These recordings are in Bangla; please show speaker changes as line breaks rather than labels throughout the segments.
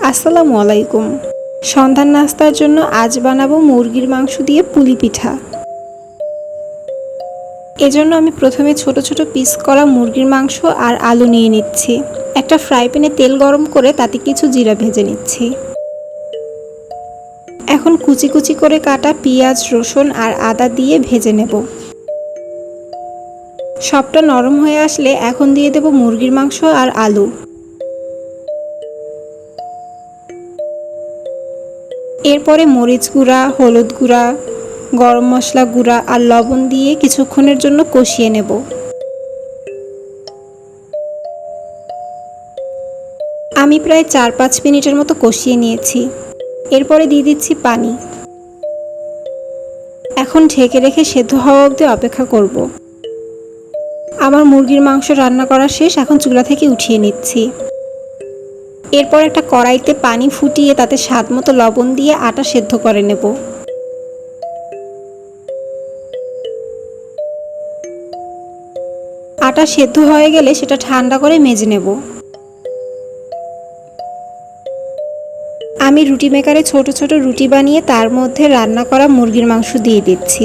আসসালামু আলাইকুম। সন্ধ্যার নাস্তার জন্য আজ বানাবো মুরগির মাংস দিয়ে পুলি পিঠা। এজন্য আমি প্রথমে ছোট ছোট পিস করা মুরগির মাংস আর আলু নিয়ে নিচ্ছি। একটা ফ্রাই প্যানে তেল গরম করে তাতে কিছু জিরা ভেজে নিচ্ছি। এখন কুচি কুচি করে কাটা পেঁয়াজ, রসুন আর আদা দিয়ে ভেজে নেব। সবটা নরম হয়ে আসলে এখন দিয়ে দেব মুরগির মাংস আর আলু। এরপরে মরিচ গুঁড়া, হলুদ গুঁড়া, গরম মশলা গুঁড়া আর লবণ দিয়ে কিছুক্ষণের জন্য কষিয়ে নেব। আমি প্রায় 4-5 মিনিটের মতো কষিয়ে নিয়েছি। এরপরে দিয়ে দিচ্ছি পানি। এখন ঢেকে রেখে সেদ্ধ হওয়া অবধি অপেক্ষা করব। আমার মুরগির মাংস রান্না করা শেষ, এখন চুলা থেকে উঠিয়ে নিচ্ছি। এরপর একটা কড়াইতে পানি ফুটিয়ে তাতে স্বাদমতো লবণ দিয়ে আটা সেদ্ধ করে নেব। আটা সেদ্ধ হয়ে গেলে সেটা ঠান্ডা করে মেজে নেব। আমি রুটি মেকারে ছোট ছোট রুটি বানিয়ে তার মধ্যে রান্না করা মুরগির মাংস দিয়ে দিচ্ছি।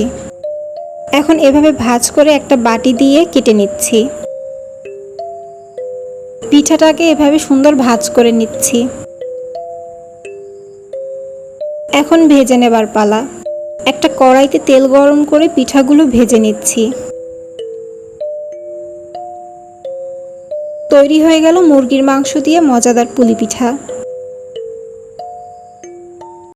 এখন এভাবে ভাঁজ করে একটা বাটি দিয়ে কেটে নিচ্ছি। পিঠাটাকে এভাবে সুন্দর ভাঁজ করে নিচ্ছি। এখন ভেজে নেবার পালা। একটা কড়াইতে তেল গরম করে পিঠাগুলো ভেজে নিচ্ছি। তৈরি হয়ে গেল মুরগির মাংস দিয়ে মজাদার পুলি পিঠা।